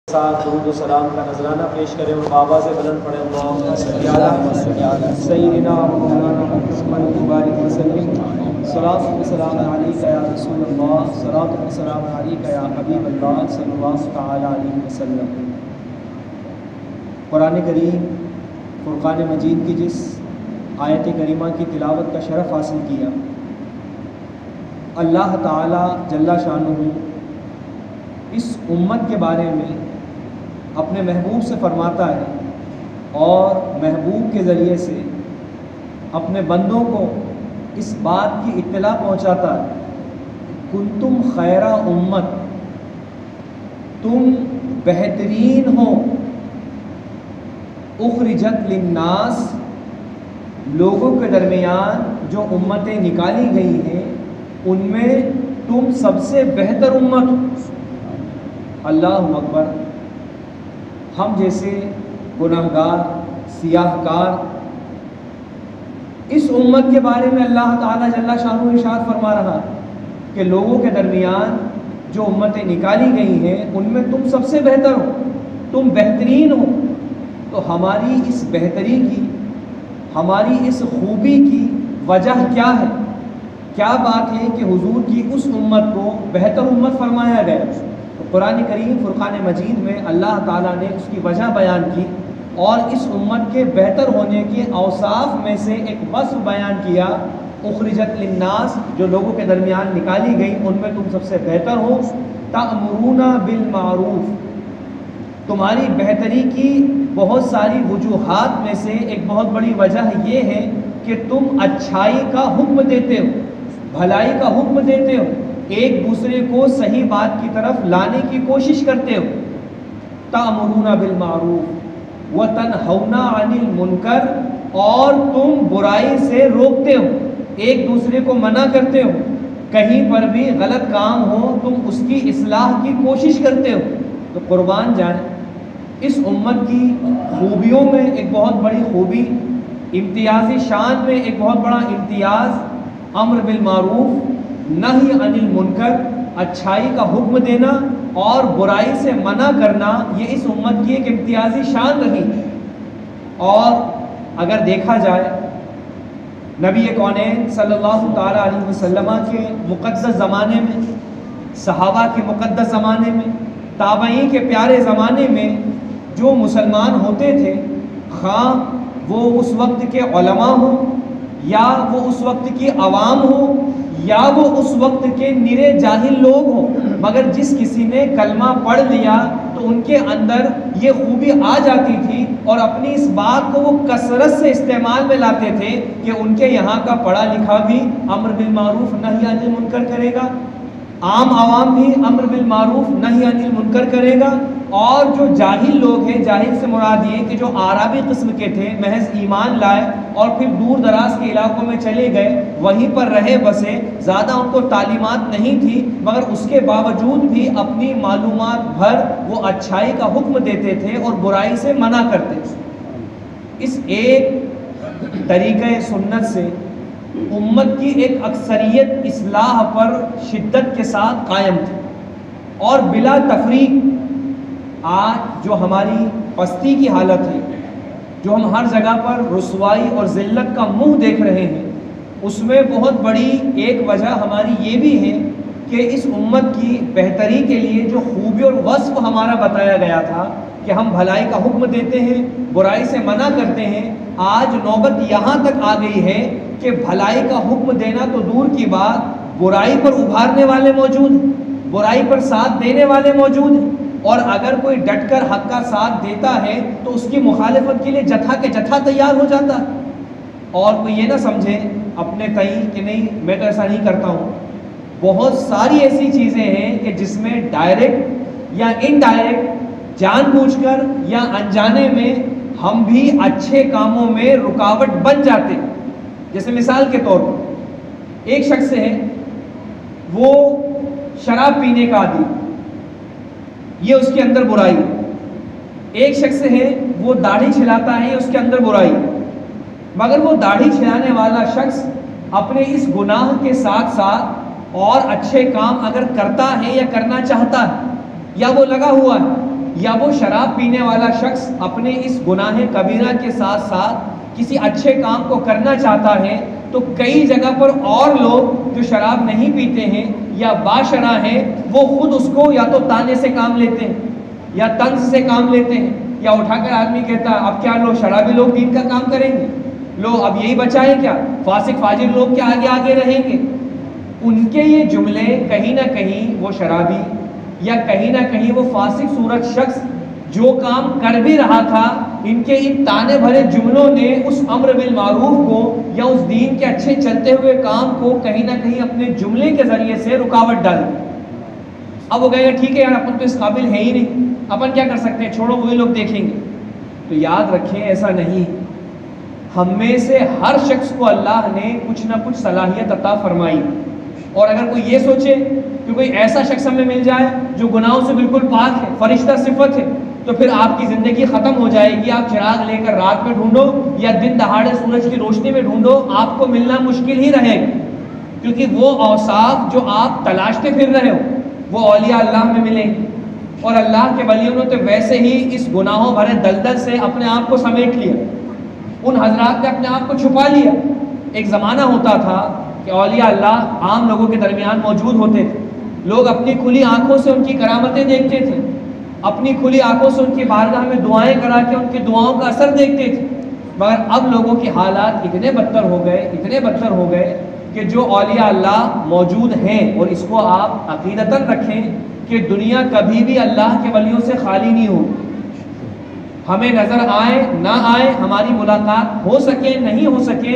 ساتھ درود و سلام کا نذرانہ پیش کریں اور بابا سے بلند پڑھیں اللہم صلی علی سیدنا مولانا محمد بارک وسلم صلاۃ و سلام علیک یا رسول اللہ صلاۃ و سلام علیک یا حبیب اللہ صلی اللہ تعالی علیہ وسلم۔ قرآن کریم فرقان مجید کی جس آیت کریمہ کی تلاوت کا شرف حاصل کیا، اللہ تعالی جل شانہ اس امت کے بارے میں اپنے محبوب سے فرماتا ہے اور محبوب کے ذریعے سے اپنے بندوں کو اس بات کی اطلاع پہنچاتا ہے، کنتم خیر امت، تم بہترین ہو، اخرجت للناس، لوگوں کے درمیان جو امتیں نکالی گئی ہیں ان میں تم سب سے بہتر امت ہو۔ اللہ اکبر۔ ہم جیسے گناہگار سیاہ کار اس امت کے بارے میں اللہ تعالیٰ جل شانہ ارشاد فرما رہا ہے کہ لوگوں کے درمیان جو امتیں نکالی گئی ہیں ان میں تم سب سے بہتر ہو، تم بہترین ہو۔ تو ہماری اس بہتری کی، ہماری اس خوبی کی وجہ کیا ہے؟ کیا بات ہے کہ حضور کی اس امت کو بہتر امت فرمایا گیا؟ تو قرآن کریم فرقان مجید میں اللہ تعالیٰ نے اس کی وجہ بیان کی اور اس امت کے بہتر ہونے کے اوصاف میں سے ایک وصف بیان کیا، اخرجت للناس، جو لوگوں کے درمیان نکالی گئی ان میں تم سب سے بہتر ہو، تأمرون بالمعروف۔ تمہاری بہتری کی بہت ساری وجوہات میں سے ایک بہت بڑی وجہ یہ ہے کہ تم اچھائی کا حکم دیتے ہو، بھلائی کا حکم دیتے ہو، ایک دوسرے کو صحیح بات کی طرف لانے کی کوشش کرتے ہو۔ تأمرون بالمعروف وتنہون عن المنکر، اور تم برائی سے روکتے ہو، ایک دوسرے کو منع کرتے ہو، کہیں پر بھی غلط کام ہو تم اس کی اصلاح کی کوشش کرتے ہو۔ تو قربان جائیں، اس امت کی خوبیوں میں ایک بہت بڑی خوبی، امتیازی شان میں ایک بہت بڑا امتیاز، امر بالمعروف نہی عن المنکر، اچھائی کا حکم دینا اور برائی سے منع کرنا، یہ اس امت کی ایک امتیازی شان رہی۔ اور اگر دیکھا جائے نبی کونین صلی اللہ تعالیٰ علیہ وسلم کے مقدس زمانے میں، صحابہ کے مقدس زمانے میں، تابعین کے پیارے زمانے میں جو مسلمان ہوتے تھے، خواہ وہ اس وقت کے علماء ہوں یا وہ اس وقت کی عوام ہوں یا وہ اس وقت کے نرے جاہل لوگ ہوں، مگر جس کسی نے کلمہ پڑھ لیا تو ان کے اندر یہ خوبی آ جاتی تھی اور اپنی اس بات کو وہ کثرت سے استعمال میں لاتے تھے کہ ان کے یہاں کا پڑھا لکھا بھی امر بالمعروف نہی عن المنکر کرے گا، عام عوام بھی امر بالمعروف نہی عن المنکر کرے گا، اور جو جاہل لوگ ہیں، جاہل سے مراد یہ کہ جو اعرابی قسم کے تھے، محض ایمان لائے اور پھر دور دراز کے علاقوں میں چلے گئے، وہیں پر رہے بسے، زیادہ ان کو تعلیمات نہیں تھی، مگر اس کے باوجود بھی اپنی معلومات بھر وہ اچھائی کا حکم دیتے تھے اور برائی سے منع کرتے تھے۔ اس ایک طریقہ سنت سے امت کی ایک اکثریت اصلاح پر شدت کے ساتھ قائم تھی، اور بلا تفریق آج جو ہماری پستی کی حالت ہے، جو ہم ہر جگہ پر رسوائی اور ذلت کا منہ دیکھ رہے ہیں، اس میں بہت بڑی ایک وجہ ہماری یہ بھی ہے کہ اس امت کی بہتری کے لیے جو خوبی اور وصف ہمارا بتایا گیا تھا کہ ہم بھلائی کا حکم دیتے ہیں، برائی سے منع کرتے ہیں، آج نوبت یہاں تک آ گئی ہے کہ بھلائی کا حکم دینا تو دور کی بات، برائی پر ابھارنے والے موجود ہیں، برائی پر ساتھ دینے والے موجود ہیں، اور اگر کوئی ڈٹ کر حق کا ساتھ دیتا ہے تو اس کی مخالفت کے لیے جتھا کے جتھا تیار ہو جاتا ہے۔ اور کوئی یہ نہ سمجھے اپنے تئیں کہ نہیں میں تو ایسا نہیں کرتا ہوں، بہت ساری ایسی چیزیں ہیں کہ جس میں ڈائریکٹ یا انڈائریکٹ، جان بوجھ کر یا انجانے میں ہم بھی اچھے کاموں میں رکاوٹ بن جاتے ہیں۔ جیسے مثال کے طور پر ایک شخص ہے، وہ شراب پینے کا عادی، یہ اس کے اندر برائی ہے۔ ایک شخص ہے، وہ داڑھی چھلاتا ہے، یہ اس کے اندر برائی ہے، مگر وہ داڑھی چھلانے والا شخص اپنے اس گناہ کے ساتھ ساتھ اور اچھے کام اگر کرتا ہے یا کرنا چاہتا ہے، یا وہ لگا ہوا ہے، یا وہ شراب پینے والا شخص اپنے اس گناہ کبیرہ کے ساتھ ساتھ کسی اچھے کام کو کرنا چاہتا ہے تو کئی جگہ پر اور لوگ جو شراب نہیں پیتے ہیں یا باشرع ہیں وہ خود اس کو یا تو تانے سے کام لیتے ہیں یا طنز سے کام لیتے ہیں، یا اٹھا کر آدمی کہتا ہے اب کیا لو شرابی لوگ دین کا کام کریں گے، لو اب یہی بچا ہے کیا، فاسق فاجر لوگ کیا آگے آگے رہیں گے۔ ان کے یہ جملے کہیں نہ کہیں وہ شرابی یا کہیں نہ کہیں وہ فاسق صورت شخص جو کام کر بھی رہا تھا، ان کے ان تانے بھرے جملوں نے اس امر بالمعروف کو یا اس دین کے اچھے چلتے ہوئے کام کو کہیں نہ کہیں اپنے جملے کے ذریعے سے رکاوٹ ڈال دی۔ اب وہ کہے گا ٹھیک ہے یار اپن تو اس قابل ہے ہی نہیں، اپن کیا کر سکتے ہیں، چھوڑو وہی لوگ دیکھیں گے۔ تو یاد رکھیں ایسا نہیں، ہم میں سے ہر شخص کو اللہ نے کچھ نہ کچھ صلاحیت عطا فرمائی، اور اگر کوئی یہ سوچے کہ کوئی ایسا شخص ہمیں مل جائے جو گناہوں سے بالکل پاک ہے، فرشتہ صفت ہے، تو پھر آپ کی زندگی ختم ہو جائے گی۔ آپ چراغ لے کر رات میں ڈھونڈو یا دن دہاڑے سورج کی روشنی میں ڈھونڈو، آپ کو ملنا مشکل ہی رہے گا، کیونکہ وہ اوصاف جو آپ تلاشتے پھر رہے ہو وہ اولیاء اللہ میں ملیں گے، اور اللہ کے ولیوں نے تو ویسے ہی اس گناہوں بھرے دلدل سے اپنے آپ کو سمیٹ لیا، ان حضرات نے اپنے آپ کو چھپا لیا۔ ایک زمانہ ہوتا تھا کہ اولیاء اللہ عام لوگوں کے درمیان موجود ہوتے تھے، لوگ اپنی کھلی آنکھوں سے ان کی کرامتیں دیکھتے تھے، اپنی کھلی آنکھوں سے ان کی بارگاہ میں دعائیں کرا کے ان کی دعاؤں کا اثر دیکھتے تھے۔ مگر اب لوگوں کے حالات اتنے بدتر ہو گئے کہ جو اولیاء اللہ موجود ہیں، اور اس کو آپ عقیدتاً رکھیں کہ دنیا کبھی بھی اللہ کے ولیوں سے خالی نہیں ہو، ہمیں نظر آئے نہ آئے، ہماری ملاقات ہو سکے نہیں ہو سکے،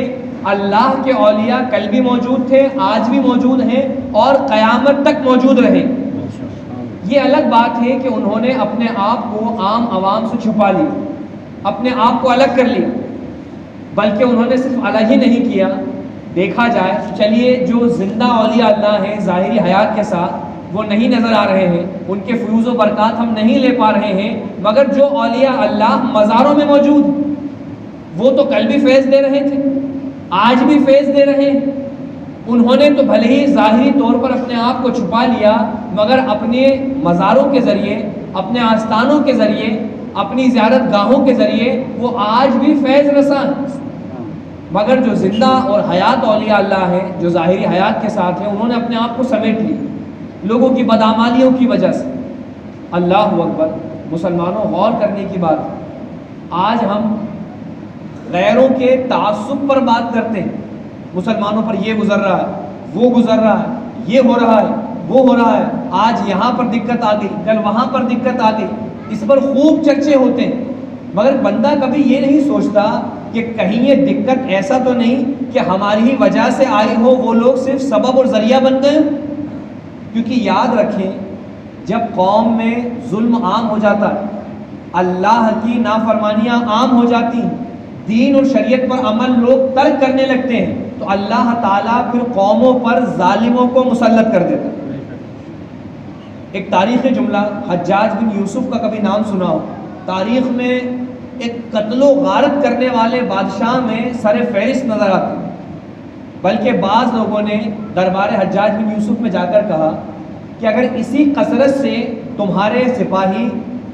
اللہ کے اولیاء کل بھی موجود تھے، آج بھی موجود ہیں اور قیامت تک موجود رہیں۔ یہ الگ بات ہے کہ انہوں نے اپنے آپ کو عام عوام سے چھپا لیا، اپنے آپ کو الگ کر لیا، بلکہ انہوں نے صرف الگ ہی نہیں کیا۔ دیکھا جائے چلیے جو زندہ اولیاء اللہ ہیں ظاہری حیات کے ساتھ وہ نہیں نظر آ رہے ہیں، ان کے فیوز و برکات ہم نہیں لے پا رہے ہیں، مگر جو اولیاء اللہ مزاروں میں موجود ہیں وہ تو کل بھی فیض دے رہے تھے، آج بھی فیض دے رہے ہیں۔ انہوں نے تو بھلے ہی ظاہری طور پر اپنے آپ کو چھپا لیا، مگر اپنے مزاروں کے ذریعے، اپنے آستانوں کے ذریعے، اپنی زیارت گاہوں کے ذریعے وہ آج بھی فیض رساں۔ مگر جو زندہ اور حیات اولیاء اللہ ہیں، جو ظاہری حیات کے ساتھ ہیں، انہوں نے اپنے آپ کو سمیٹ لی لوگوں کی بدعمالیوں کی وجہ سے۔ اللہ اکبر، مسلمانوں غور کرنے کی بات ہے، آج ہم غیروں کے تعصب پر بات کرتے ہیں، مسلمانوں پر یہ گزر رہا ہے، وہ گزر رہا ہے، یہ ہو رہا ہے، وہ ہو رہا ہے، آج یہاں پر دقت آ گئی، کل وہاں پر دقت آ گئی، اس پر خوب چرچے ہوتے ہیں، مگر بندہ کبھی یہ نہیں سوچتا کہ کہیں یہ دقت ایسا تو نہیں کہ ہماری ہی وجہ سے آئی ہو، وہ لوگ صرف سبب اور ذریعہ بن گئے۔ کیونکہ یاد رکھیں جب قوم میں ظلم عام ہو جاتا ہے، اللہ کی نافرمانیاں عام ہو جاتی ہیں، دین اور شریعت پر عمل لوگ ترک کرنے لگتے ہیں، تو اللہ تعالیٰ پھر قوموں پر ظالموں کو مسلط کر دیتا ہے۔ ایک تاریخی جملہ، حجاج بن یوسف کا کبھی نام سنا ہو، تاریخ میں ایک قتل و غارت کرنے والے بادشاہ میں سر فہرست نظر آتے ہیں، بلکہ بعض لوگوں نے دربار حجاج بن یوسف میں جا کر کہا کہ اگر اسی کثرت سے تمہارے سپاہی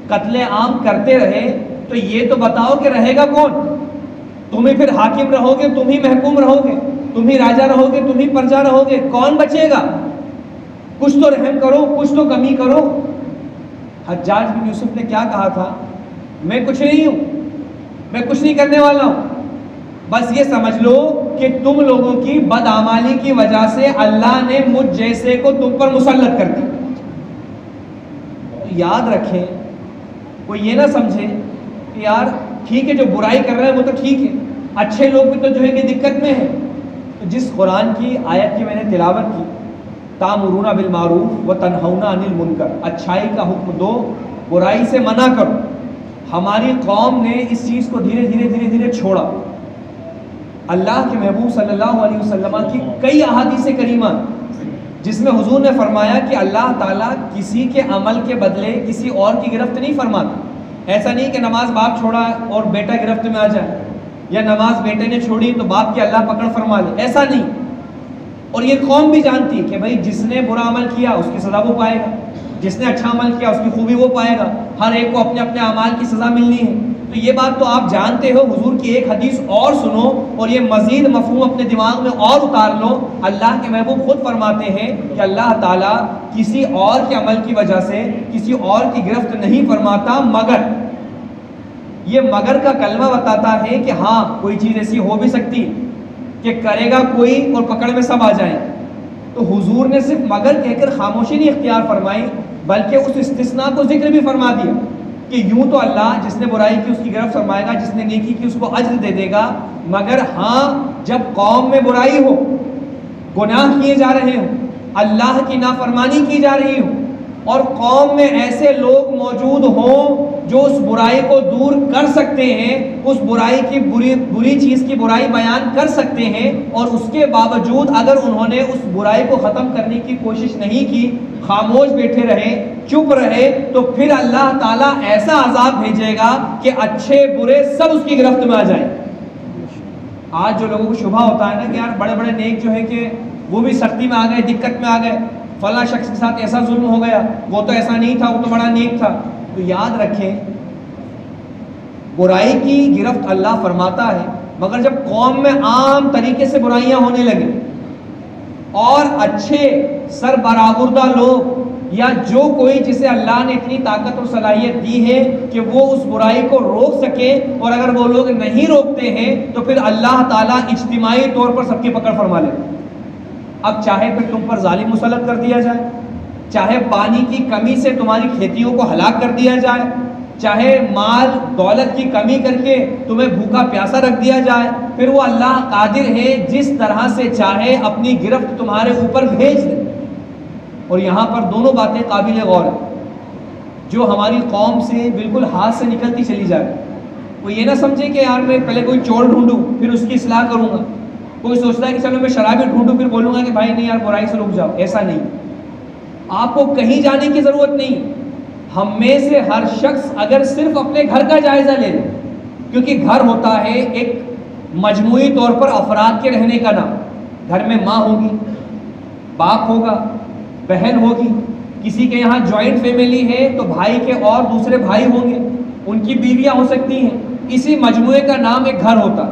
قتل عام کرتے رہے تو یہ تو بتاؤ کہ رہے گا کون؟ تم ہی پھر حاکم رہو گے، تم ہی محکوم رہو گے، تم ہی راجہ رہو گے، تم ہی پرجا رہو گے، کون بچے گا؟ کچھ تو رحم کرو، کچھ تو کمی کرو۔ حجاج بن یوسف نے کیا کہا تھا؟ میں کچھ نہیں ہوں، میں کچھ نہیں کرنے والا ہوں، بس یہ سمجھ لو کہ تم لوگوں کی بدعمالی کی وجہ سے اللہ نے مجھ جیسے کو تم پر مسلط کر دی۔ یاد رکھیں، کوئی یہ نہ سمجھے کہ یار ٹھیک ہے جو برائی کر رہے ہیں وہ تو ٹھیک ہے، اچھے لوگ بھی تو جو ہے کہ دقت میں ہیں۔ تو جس قرآن کی آیت کی میں نے تلاوت کی، تامرون بالمعروف و تنہون عن المنکر، اچھائی کا حکم دو، برائی سے منع کرو، ہماری قوم نے اس چیز کو دھیرے دھیرے چھوڑا۔ اللہ کے محبوب صلی اللہ علیہ وسلم کی کئی احادیث کریمہ جس میں حضور نے فرمایا کہ اللہ تعالیٰ کسی کے عمل کے بدلے کسی اور کی گرفت نہیں فرماتا۔ ایسا نہیں کہ نماز باپ چھوڑا اور بیٹا گرفت میں آ جائے، یا نماز بیٹے نے چھوڑی تو باپ کی اللہ پکڑ فرما لے، ایسا نہیں۔ اور یہ قوم بھی جانتی کہ بھائی جس نے برا عمل کیا اس کی سزا وہ پائے گا، جس نے اچھا عمل کیا اس کی خوبی وہ پائے گا، ہر ایک کو اپنے اپنے اعمال کی سزا ملنی ہے۔ تو یہ بات تو آپ جانتے ہو، حضور کی ایک حدیث اور سنو اور یہ مزید مفہوم اپنے دماغ میں اور اتار لو۔ اللہ کے محبوب خود فرماتے ہیں کہ اللہ تعالیٰ کسی اور کے عمل کی وجہ سے کسی اور کی گرفت نہیں فرماتا، مگر یہ مگر کا کلمہ بتاتا ہے کہ ہاں کوئی چیز ایسی ہو بھی سکتی کہ کرے گا کوئی اور پکڑ میں سب آ جائیں۔ تو حضور نے صرف مگر کہہ کر خاموشی نہیں اختیار فرمائی، بلکہ اس استثناء کو ذکر بھی فرما دیا کہ یوں تو اللہ جس نے برائی کی اس کی گرفت فرمائے گا، جس نے نیکی کی اس کو اجر دے دے گا، مگر ہاں جب قوم میں برائی ہو، گناہ کیے جا رہے ہوں، اللہ کی نافرمانی کی جا رہی ہو، اور قوم میں ایسے لوگ موجود ہوں جو اس برائی کو دور کر سکتے ہیں، اس برائی کی بری چیز کی برائی بیان کر سکتے ہیں، اور اس کے باوجود اگر انہوں نے اس برائی کو ختم کرنے کی کوشش نہیں کی، خاموش بیٹھے رہے، چپ رہے، تو پھر اللہ تعالیٰ ایسا عذاب بھیجے گا کہ اچھے برے سب اس کی گرفت میں آ جائیں۔ آج جو لوگوں کو شبہ ہوتا ہے نا کہ یار بڑے بڑے نیک جو ہے کہ وہ بھی سختی میں آ گئے، دقت میں آ گئے، فلاں شخص کے ساتھ ایسا ظلم ہو گیا، وہ تو ایسا نہیں تھا، وہ تو بڑا نیک تھا۔ تو یاد رکھیں برائی کی گرفت اللہ فرماتا ہے، مگر جب قوم میں عام طریقے سے برائیاں ہونے لگیں اور اچھے سربراہردہ لوگ یا جو کوئی جسے اللہ نے اتنی طاقت اور صلاحیت دی ہے کہ وہ اس برائی کو روک سکے، اور اگر وہ لوگ نہیں روکتے ہیں تو پھر اللہ تعالیٰ اجتماعی طور پر سب کی پکڑ فرما لے۔ اب چاہے پھر تم پر ظالم مسلط کر دیا جائے، چاہے پانی کی کمی سے تمہاری کھیتیوں کو ہلاک کر دیا جائے، چاہے مال دولت کی کمی کر کے تمہیں بھوکا پیاسا رکھ دیا جائے، پھر وہ اللہ قادر ہے جس طرح سے چاہے اپنی گرفت تمہارے اوپر بھیج دے۔ اور یہاں پر دونوں باتیں قابل غور ہیں جو ہماری قوم سے بالکل ہاتھ سے نکلتی چلی جائے۔ وہ یہ نہ سمجھے کہ یار میں پہلے کوئی چور ڈھونڈوں پھر اس کی اصلاح کروں گا، کوئی سوچتا ہے کہ چلو میں شرابی ڈھونڈوں پھر بولوں گا کہ بھائی نہیں یار برائی سے رک جاؤ، ایسا نہیں۔ آپ کو کہیں جانے کی ضرورت نہیں، ہم میں سے ہر شخص اگر صرف اپنے گھر کا جائزہ لے لے، کیونکہ گھر ہوتا ہے ایک مجموعی طور پر افراد کے رہنے کا نام۔ گھر میں ماں ہوگی، باپ ہوگا، بہن ہوگی، کسی کے یہاں جوائنٹ فیملی ہے تو بھائی کے اور دوسرے بھائی ہوں گے، ان کی بیویاں ہو سکتی ہیں، اسی مجموعے کا نام ایک گھر ہوتا۔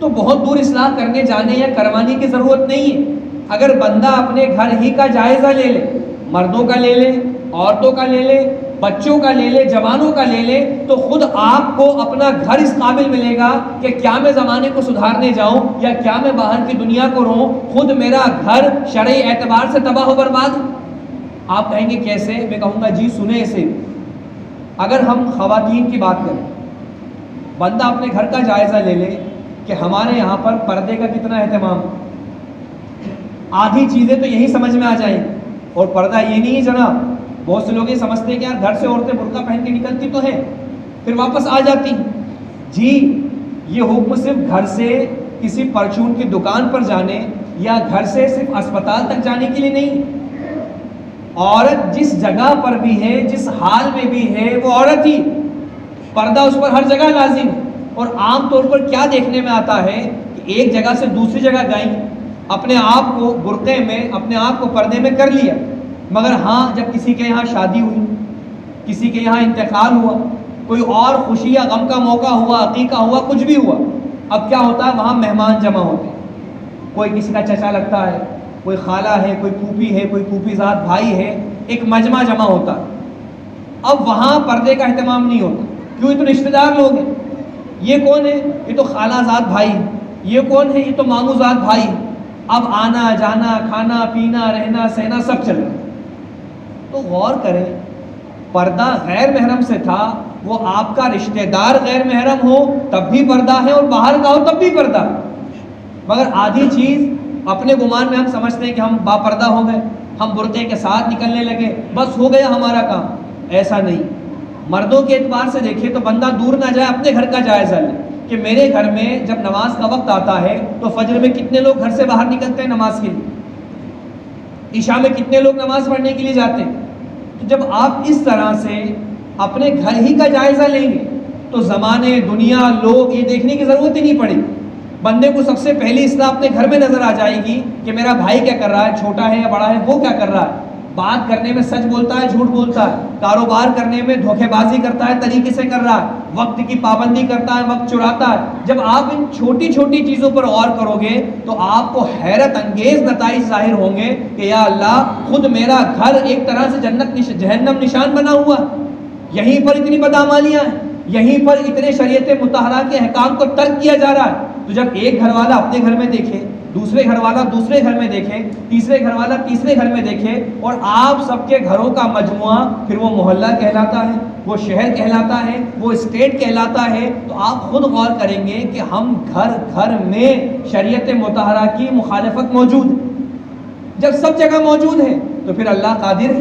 تو بہت دور اصلاح کرنے جانے یا کروانے کی ضرورت نہیں ہے۔ اگر بندہ اپنے گھر ہی کا جائزہ لے لے، مردوں کا لے لے، عورتوں کا لے لے، بچوں کا لے لے، جوانوں کا لے لے، تو خود آپ کو اپنا گھر اس قابل ملے گا کہ کیا میں زمانے کو سدھارنے جاؤں یا کیا میں باہر کی دنیا کو رہوں، خود میرا گھر شرعی اعتبار سے تباہ و برباد۔ آپ کہیں گے کیسے؟ میں کہوں گا جی سنیں اسے۔ اگر ہم خواتین کی بات کریں، بندہ اپنے گھر کا جائزہ لے لے کہ ہمارے یہاں پر پردے کا کتنا اہتمام، آدھی چیزیں تو یہی سمجھ میں آ جائیں، اور پردہ یہ نہیں ہے جناب، بہت سے لوگ یہ سمجھتے ہیں کہ یار گھر سے عورتیں برقع پہن کے نکلتی تو ہیں پھر واپس آ جاتی ہیں۔ جی یہ حکم صرف گھر سے کسی پرچون کی دکان پر جانے یا گھر سے صرف اسپتال تک جانے کے لیے نہیں۔ عورت جس جگہ پر بھی ہے، جس حال میں بھی ہے، وہ عورت ہی، پردہ اس پر ہر جگہ لازم۔ اور عام طور پر کیا دیکھنے میں آتا ہے کہ ایک جگہ سے دوسری جگہ گئیں، اپنے آپ کو برقعے میں، اپنے آپ کو پردے میں کر لیا، مگر ہاں جب کسی کے یہاں شادی ہوئی، کسی کے یہاں انتقال ہوا، کوئی اور خوشی یا غم کا موقع ہوا، عقیقہ ہوا، کچھ بھی ہوا، اب کیا ہوتا ہے وہاں مہمان جمع ہوتے ہیں، کوئی کسی کا چچا لگتا ہے، کوئی خالہ ہے، کوئی پھوپھی ہے، کوئی پھوپھی زاد بھائی ہے، ایک مجمع جمع ہوتا ہے۔ اب وہاں پردے کا اہتمام نہیں ہوتا، کیوں؟ یہ تو رشتہ دار لوگ ہیں، یہ کون ہے؟ یہ تو خالہ زاد بھائی، یہ کون ہے؟ یہ تو ماموں زاد بھائی۔ اب آنا جانا، کھانا پینا، رہنا سہنا سب چل رہا ہے۔ تو غور کریں، پردہ غیر محرم سے تھا، وہ آپ کا رشتہ دار غیر محرم ہو تب بھی پردہ ہے، اور باہر کا ہو تب بھی پردہ ہے۔ مگر آدھی چیز اپنے گمان میں ہم سمجھتے ہیں کہ ہم با پردہ ہو گئے، ہم برقعے کے ساتھ نکلنے لگے، بس ہو گیا ہمارا کام۔ ایسا نہیں۔ مردوں کے اعتبار سے دیکھیں تو بندہ دور نہ جائے، اپنے گھر کا جائزہ لے کہ میرے گھر میں جب نماز کا وقت آتا ہے تو فجر میں کتنے لوگ گھر سے باہر نکلتے ہیں نماز کے لیے، عشاء میں کتنے لوگ نماز پڑھنے کے لیے جاتے ہیں۔ تو جب آپ اس طرح سے اپنے گھر ہی کا جائزہ لیں گے تو زمانے، دنیا، لوگ یہ دیکھنے کی ضرورت ہی نہیں پڑے گی۔ بندے کو سب سے پہلی اصلاح اپنے گھر میں نظر آ جائے گی کہ میرا بھائی کیا کر رہا ہے، چھوٹا ہے یا بڑا ہے، وہ کیا کر رہا ہے۔ بات کرنے میں سچ بولتا ہے جھوٹ بولتا ہے، کاروبار کرنے میں دھوکے بازی کرتا ہے طریقے سے کر رہا ہے، وقت کی پابندی کرتا ہے وقت چراتا ہے. جب آپ ان چھوٹی چھوٹی چیزوں پر غور کرو گے تو آپ کو حیرت انگیز نتائج ظاہر ہوں گے کہ یا اللہ خود میرا گھر ایک طرح سے جنت جہنم نشان بنا ہوا، یہیں پر اتنی بدعمالیاں ہیں، یہیں پر اتنے شریعت مطہرہ کے احکام کو ترک کیا جا رہا ہے. تو جب ایک گھر والا اپنے گھر میں دیکھے، دوسرے گھر والا دوسرے گھر میں دیکھے، تیسرے گھر والا تیسرے گھر میں دیکھے، اور آپ سب کے گھروں کا مجموعہ، پھر وہ محلہ کہلاتا ہے، وہ شہر کہلاتا ہے، وہ اسٹیٹ کہلاتا ہے، تو آپ خود غور کریں گے کہ ہم گھر گھر میں شریعت مطہرہ کی مخالفت موجود ہے. جب سب جگہ موجود ہے تو پھر اللہ قادر ہے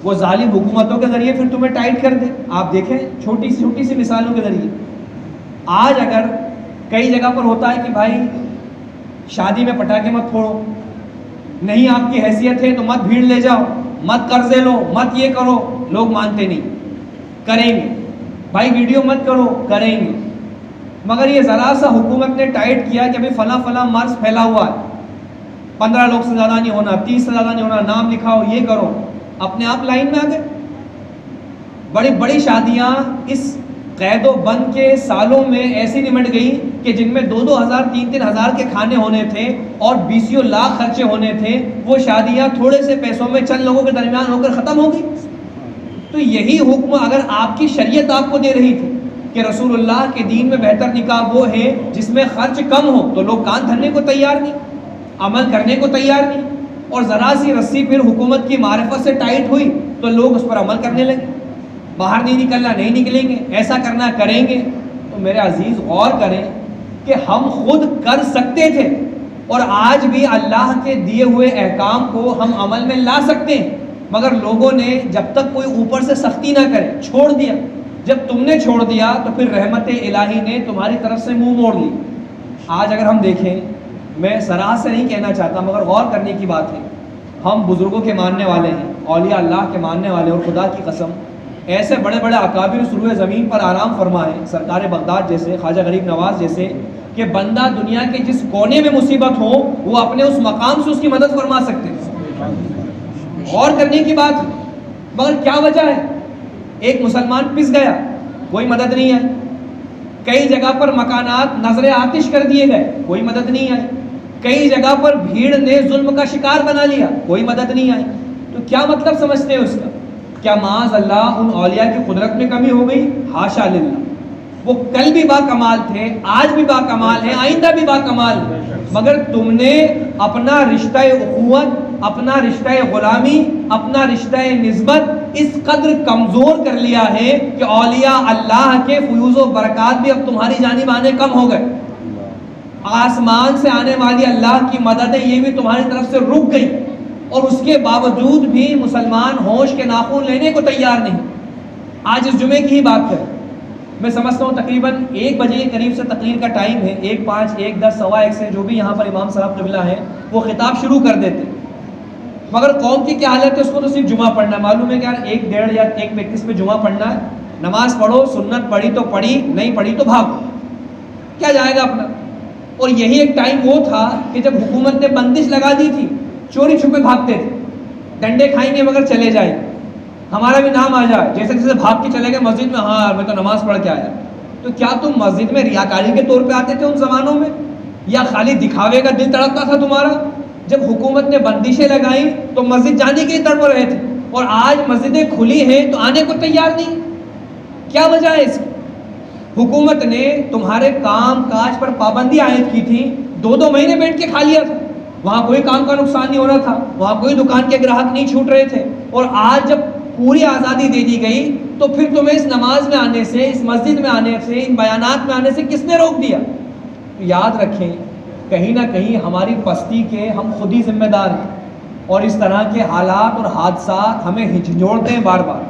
وہ ظالم حکومتوں کے ذریعے پھر تمہیں ٹائٹ کر دے. آپ دیکھیں چھوٹی سی مثالوں کے ذریعے، آج اگر کئی جگہ پر ہوتا ہے کہ بھائی شادی میں پٹاخے مت پھوڑو، نہیں آپ کی حیثیت ہے تو مت بھیڑ لے جاؤ، مت قرضے لو، مت یہ کرو، لوگ مانتے نہیں، کریں گے. بھائی ویڈیو مت کرو، کریں گے. مگر یہ ذرا سا حکومت نے ٹائٹ کیا کہ ابھی فلاں فلاں مرض پھیلا ہوا ہے، 15 لوگ سے زیادہ نہیں ہونا، 30 سے زیادہ نہیں ہونا، نام لکھاؤ، یہ کرو، اپنے آپ لائن میں آ گئے. بڑی بڑی شادیاں اس قید و بند کے سالوں میں ایسی نمٹ گئی کہ جن میں 2,000 3,000 کے کھانے ہونے تھے اور 20 لاکھ خرچے ہونے تھے، وہ شادیاں تھوڑے سے پیسوں میں چند لوگوں کے درمیان ہو کر ختم ہو گئی. تو یہی حکم اگر آپ کی شریعت آپ کو دے رہی تھی کہ رسول اللہ کے دین میں بہتر نکاح وہ ہے جس میں خرچ کم ہو، تو لوگ کان دھرنے کو تیار نہیں، عمل کرنے کو تیار نہیں. اور ذرا سی رسی پھر حکومت کی معرفت سے ٹائٹ ہوئی تو لوگ اس پر عمل کرنے لگے، باہر نہیں نکلنا نہیں نکلیں گے، ایسا کرنا کریں گے. تو میرے عزیز غور کریں کہ ہم خود کر سکتے تھے اور آج بھی اللہ کے دیے ہوئے احکام کو ہم عمل میں لا سکتے ہیں، مگر لوگوں نے جب تک کوئی اوپر سے سختی نہ کرے چھوڑ دیا. جب تم نے چھوڑ دیا تو پھر رحمت الہی نے تمہاری طرف سے منہ موڑ لی. آج اگر ہم دیکھیں، میں سراحت سے نہیں کہنا چاہتا مگر غور کرنے کی بات ہے، ہم بزرگوں کے ماننے والے ہیں، اولیاء اللہ کے ماننے والے، اور خدا کی قسم ایسے بڑے بڑے اکابر سروئے زمین پر آرام فرمائے، سرکار بغداد جیسے، خواجہ غریب نواز جیسے، کہ بندہ دنیا کے جس کونے میں مصیبت ہو وہ اپنے اس مقام سے اس کی مدد فرما سکتے ہیں. غور کرنے کی بات ہے. مگر کیا وجہ ہے؟ ایک مسلمان پس گیا، کوئی مدد نہیں آئی. کئی جگہ پر مکانات نظر آتش کر دیے گئے، کوئی مدد نہیں آئی. کئی جگہ پر بھیڑ نے ظلم کا شکار بنا لیا، کوئی مدد نہیں آئی. تو کیا مطلب سمجھتے ہیں اس کا؟ کیا معاذ اللہ ان اولیاء کی قدرت میں کمی ہو گئی؟ حاشا للہ، وہ کل بھی با کمال تھے، آج بھی با کمال ہیں، آئندہ بھی با کمال ہیں. مگر تم نے اپنا رشتہ اخوت، اپنا رشتہ غلامی، اپنا رشتہ نسبت اس قدر کمزور کر لیا ہے کہ اولیاء اللہ کے فیوز و برکات بھی اب تمہاری جانب آنے کم ہو گئے. آسمان سے آنے والی اللہ کی مددیں یہ بھی تمہاری طرف سے رک گئی، اور اس کے باوجود بھی مسلمان ہوش کے ناخن لینے کو تیار نہیں. آج اس جمعے کی ہی بات کریں، میں سمجھتا ہوں تقریباً 1 بجے کے قریب سے تقریر کا ٹائم ہے، 1:05 1:10 1:15 سے جو بھی یہاں پر امام صاحب قبلہ ہیں وہ خطاب شروع کر دیتے. مگر قوم کی کیا حالت ہے؟ اس کو تو صرف جمعہ پڑھنا ہے. معلوم ہے کہ یار 1:30 یا 1:35 پہ جمعہ پڑھنا ہے، نماز پڑھو، سنت پڑھی تو پڑھی، نہیں پڑھی تو بھاگو، کیا جائے گا اپنا. اور یہی ایک ٹائم وہ تھا کہ جب حکومت نے بندش لگا دی تھی، چوری چھپے بھاگتے تھے، ڈنڈے کھائیں گے مگر چلے جائیں، ہمارا بھی نام آ جائے، جیسے جیسے بھاگ کے چلے گئے مسجد میں، ہاں میں تو نماز پڑھ کے آیا. تو کیا تم مسجد میں ریاکاری کے طور پہ آتے تھے ان زمانوں میں، یا خالی دکھاوے کا دل تڑپتا تھا تمہارا؟ جب حکومت نے بندشیں لگائیں تو مسجد جانے کے لیے تڑپ رہے تھے، اور آج مسجدیں کھلی ہیں تو آنے کو تیار نہیں. کیا وجہ ہے اس کی؟ حکومت نے تمہارے کام کاج پر پابندی عائد کی تھی، 2 مہینے بیٹھ کے کھا لیا تھا، وہاں کوئی کام کا نقصان نہیں ہو رہا تھا، وہاں کوئی دکان کے گراہک نہیں چھوٹ رہے تھے. اور آج جب پوری آزادی دے دی گئی تو پھر تمہیں اس نماز میں آنے سے، اس مسجد میں آنے سے، ان بیانات میں آنے سے کس نے روک دیا؟ یاد رکھیں کہیں نہ کہیں ہماری پستی کے ہم خود ہی ذمہ دار ہیں، اور اس طرح کے حالات اور حادثات ہمیں جھنجھوڑتے ہیں بار بار،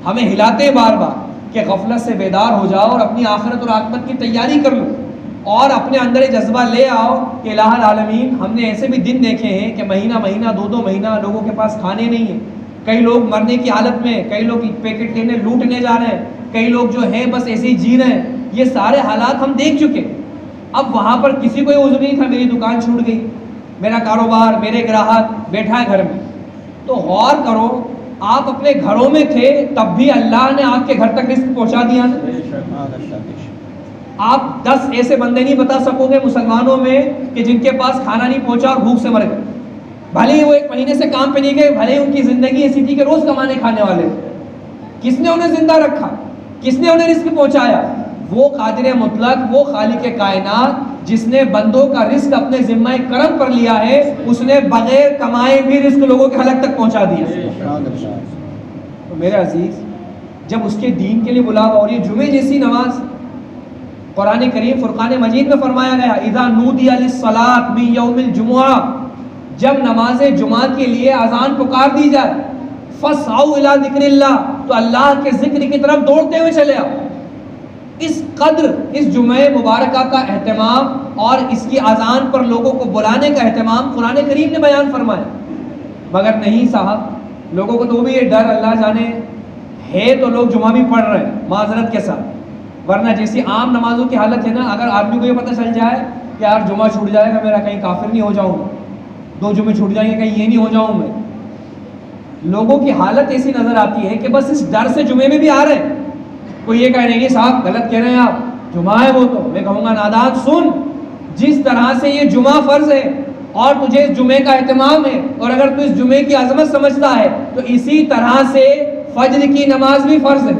ہمیں ہلاتے ہیں بار بار کہ غفلت سے بیدار ہو جاؤ اور اپنی آخرت اور عاقبت کی تیاری کر لو، اور اپنے اندر یہ جذبہ لے آؤ کہ الہ العالمین. ہم نے ایسے بھی دن دیکھے ہیں کہ مہینہ مہینہ 2 مہینہ لوگوں کے پاس کھانے نہیں ہیں، کئی لوگ مرنے کی حالت میں، کئی لوگ پیکٹ لینے لوٹنے جا رہے ہیں، کئی لوگ جو ہیں بس ایسے ہی جی رہے ہیں. یہ سارے حالات ہم دیکھ چکے. اب وہاں پر کسی کو یہ عذر نہیں تھا میری دکان چھوٹ گئی، میرا کاروبار، میرے گراہک بیٹھا ہے گھر میں. تو غور کرو، آپ اپنے گھروں میں تھے تب بھی اللہ نے آپ کے گھر تک رزق پہنچا دیا نا۔ آپ 10 ایسے بندے نہیں بتا سکو گے مسلمانوں میں کہ جن کے پاس کھانا نہیں پہنچا اور بھوک سے مر گئے، بھلے ہی وہ 1 مہینے سے کام پہ نہیں گئے، بھلے ہی ان کی زندگی ایسی تھی کہ روز کمانے کھانے والے تھے، کس نے انہیں زندہ رکھا؟ کس نے انہیں رزق پہنچایا؟ وہ قادر مطلق، وہ خالق کائنات جس نے بندوں کا رزق اپنے ذمہ کرم پر لیا ہے، اس نے بغیر کمائے بھی رزق لوگوں کے حلق تک پہنچا دیا۔ تو میرے عزیز، جب اس کے دین کے لیے بلاوا، اور یہ جمعے جیسی نماز قرآن کریم فرقان مجید میں فرمایا گیا، اذا نودی للصلاۃ من یوم الجمعہ، جب نماز جمعہ کے لیے اذان پکار دی جائے، فاسعوا الی ذکر اللہ، تو اللہ کے ذکر کی طرف دوڑتے ہوئے چلے آؤ۔ اس قدر اس جمعہ مبارکہ کا اہتمام اور اس کی اذان پر لوگوں کو بلانے کا اہتمام قرآن کریم نے بیان فرمایا، مگر نہیں صاحب، لوگوں کو تو بھی یہ ڈر اللہ جانے ہے، تو لوگ جمعہ بھی پڑھ رہے ہیں معذرت کے ساتھ، ورنہ جیسی عام نمازوں کی حالت ہے نا، اگر آدمی کو یہ پتہ چل جائے کہ یار جمعہ چھوٹ جائے گا میرا، کہیں کافر نہیں ہو جاؤں، 2 جمعے چھوٹ جائیں گے کہیں یہ نہیں ہو جاؤں میں، لوگوں کی حالت ایسی نظر آتی ہے کہ بس اس ڈر سے جمعے میں بھی آ رہے ہیں۔ کوئی یہ کہہ رہے ہیں صاحب غلط کہہ رہے ہیں آپ، جمعہ ہے وہ، تو میں کہوں گا نادان سن، جس طرح سے یہ جمعہ فرض ہے اور تجھے اس جمعے کا اہتمام ہے، اور اگر تو اس جمعے کی عظمت سمجھتا ہے، تو اسی طرح سے فجر کی نماز بھی فرض ہے،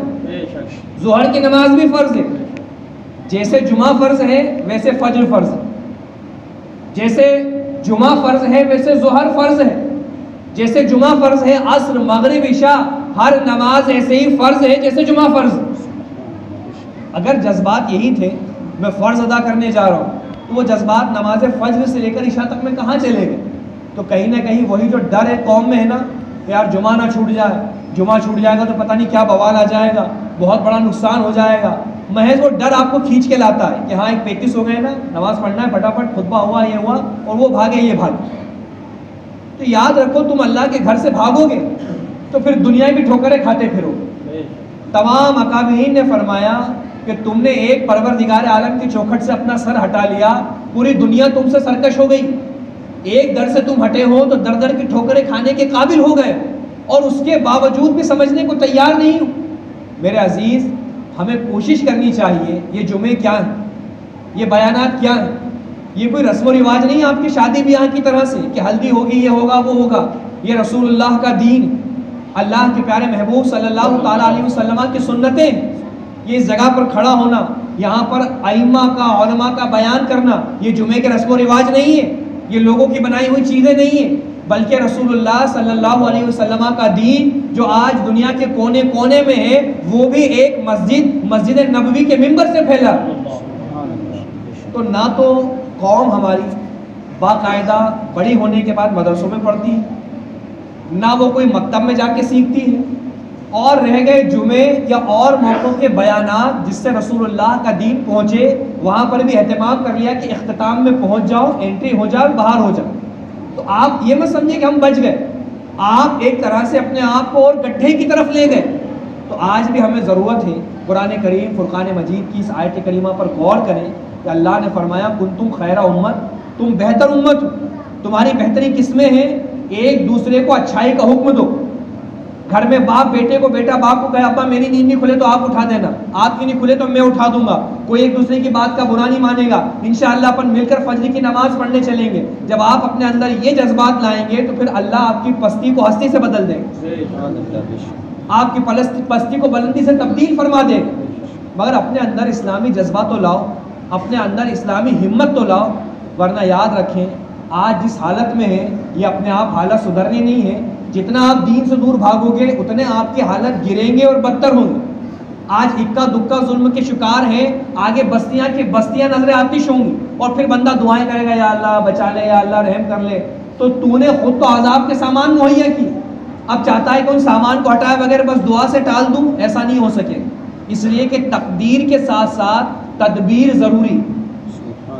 ظہر کی نماز بھی فرض ہے، جیسے جمعہ فرض ہے ویسے فجر فرض ہے، جیسے جمعہ فرض ہے ویسے ظہر فرض ہے، جیسے جمعہ فرض ہے عصر مغرب عشاء ہر نماز ایسے ہی فرض ہے جیسے جمعہ فرض ہے۔ اگر جذبات یہی تھے میں فرض ادا کرنے جا رہا ہوں، تو وہ جذبات نماز فجر سے لے کر عشاء تک میں کہاں چلے گئے؟ تو کہیں نہ کہیں وہی جو ڈر ہے قوم میں ہے نا کہ یار جمعہ نہ چھوٹ جائے، جمعہ چھوٹ جائے گا تو پتہ نہیں کیا بوال آ جائے گا، بہت بڑا نقصان ہو جائے گا، محض وہ ڈر آپ کو کھینچ کے لاتا ہے کہ ہاں 31 ہو گئے نا، نماز پڑھنا ہے، پھٹافٹ خطبہ ہوا یہ ہوا، اور وہ بھاگے یہ بھاگے۔ تو یاد رکھو تم اللہ کے گھر سے بھاگو گے تو پھر دنیا کی ٹھوکریں کھاتے پھرو۔ تمام اکابرین نے فرمایا کہ تم نے ایک پروردگار عالم کی چوکھٹ سے اپنا سر ہٹا لیا، پوری دنیا تم سے سرکش ہو گئی، ایک در سے تم ہٹے ہو تو در در کی ٹھوکریں کھانے کے قابل ہو گئے، اور اس کے باوجود بھی سمجھنے کو تیار نہیں ہو۔ میرے عزیز، ہمیں کوشش کرنی چاہیے، یہ جمعے کیا ہیں، یہ بیانات کیا ہیں، یہ کوئی رسم و رواج نہیں آپ کی شادی بیاہ کی طرح سے کہ ہلدی ہوگی یہ ہوگا وہ ہوگا، یہ رسول اللہ کا دین، اللہ کے پیارے محبوب صلی اللہ تعالیٰ علیہ وسلم کی سنتیں، یہ اس جگہ پر کھڑا ہونا، یہاں پر ائمہ کا علماء کا بیان کرنا، یہ جمعے کے رسم و رواج نہیں ہے، یہ لوگوں کی بنائی ہوئی چیزیں نہیں ہیں، بلکہ رسول اللہ صلی اللہ علیہ وسلم کا دین جو آج دنیا کے کونے کونے میں ہے، وہ بھی ایک مسجد نبوی کے منبر سے پھیلا۔ تو نہ تو قوم ہماری باقاعدہ بڑی ہونے کے بعد مدرسوں میں پڑھتی ہے، نہ وہ کوئی مکتب میں جا کے سیکھتی ہے، اور رہ گئے جمعے یا اور موقعوں کے بیانات جس سے رسول اللہ کا دین پہنچے، وہاں پر بھی اہتمام کر لیا کہ اختتام میں پہنچ جاؤ، انٹری ہو جاؤ، باہر ہو جاؤ۔ تو آپ یہ مت سمجھے کہ ہم بچ گئے، آپ ایک طرح سے اپنے آپ کو اور گڈھے کی طرف لے گئے۔ تو آج بھی ہمیں ضرورت ہے قرآن کریم فرقان مجید کی اس آیت کریمہ پر غور کریں کہ اللہ نے فرمایا کنتم خیر امت، تم بہتر امت ہو، تمہاری بہتری کس میں ہے؟ ایک دوسرے کو اچھائی کا حکم دو۔ گھر میں باپ بیٹے کو، بیٹا باپ کو کہے ابا میری نیند نہیں کھلے تو آپ اٹھا دینا، آپ کی نہیں کھلے تو میں اٹھا دوں گا، کوئی ایک دوسرے کی بات کا برا نہیں مانے گا، انشاءاللہ اپن مل کر فجر کی نماز پڑھنے چلیں گے۔ جب آپ اپنے اندر یہ جذبات لائیں گے تو پھر اللہ آپ کی پستی کو ہستی سے بدل دے گا، آپ کی پستی کو بلندی سے تبدیل فرما دے گا۔ مگر اپنے اندر اسلامی جذبات تو لاؤ، اپنے اندر اسلامی ہمت تو لاؤ، ورنہ یاد رکھیں آج جس حالت میں ہے یہ اپنے آپ حالت سدھرنی نہیں ہے، جتنا آپ دین سے دور بھاگو گے اتنے آپ کی حالت گریں گے اور بدتر ہوں گے۔ آج اکا دکا ظلم کے شکار ہیں، آگے بستیاں کی بستیاں نظر آتش ہوں گی، اور پھر بندہ دعائیں کرے گا یا اللہ بچا لے، یا اللہ رحم کر لے، تو نے خود تو عذاب کے سامان مہیا کی، اب چاہتا ہے کہ ان سامان کو ہٹائے بغیر بس دعا سے ٹال دوں، ایسا نہیں ہو سکے، اس لیے کہ تقدیر کے ساتھ ساتھ تدبیر ضروری۔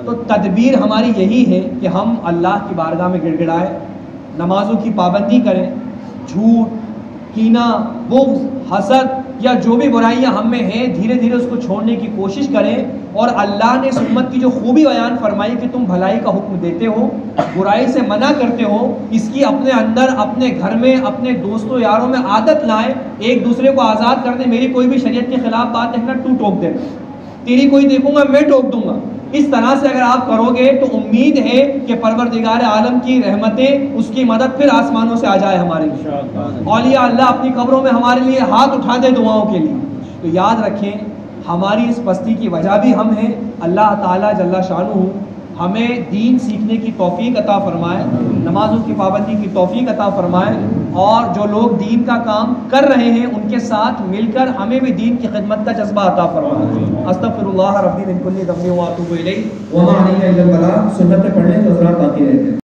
تو تدبیر ہماری یہی ہے کہ ہم اللہ کی بارگاہ میں گڑ گڑائیں، نمازوں کی پابندی کریں، جھوٹ، کینہ، بغض، حسد، یا جو بھی برائیاں ہم میں ہیں دھیرے دھیرے اس کو چھوڑنے کی کوشش کریں. اور اللہ نے اس امت کی جو خوبی بیان فرمائی کہ تم بھلائی کا حکم دیتے ہو، برائی سے منع کرتے ہو، اس کی اپنے اندر، اپنے گھر میں، اپنے دوستوں یاروں میں عادت لائیں. ایک دوسرے کو آزاد کر دیں. میری کوئی بھی شریعت کے خلاف بات دیکھنا تو ٹوک دے، تیری کوئی دیکھوں گا میں ٹوک دوں گا. اس طرح سے اگر آپ کرو گے تو امید ہے کہ پروردگار عالم کی رحمتیں، اس کی مدد پھر آسمانوں سے آ جائے ہمارے لیے. اولیاء اللہ اپنی قبروں میں ہمارے لیے ہاتھ اٹھا دے دعاؤں کے لیے. تو یاد رکھیں ہماری اس پستی کی وجہ بھی ہم ہیں. اللہ تعالیٰ جل شانہ ہمیں دین سیکھنے کی توفیق عطا فرمائے، نمازوں کی پابندی کی توفیق عطا فرمائے، اور جو لوگ دین کا کام کر رہے ہیں ان کے ساتھ مل کر ہمیں بھی دین کی خدمت کا جذبہ عطا فرمائے. استغفر اللہ ربی من کل ذنب واتوب الیہ وما علیہ الا البلاغ. سنتیں پڑھنے تو حضرات باقی رہتے ہیں.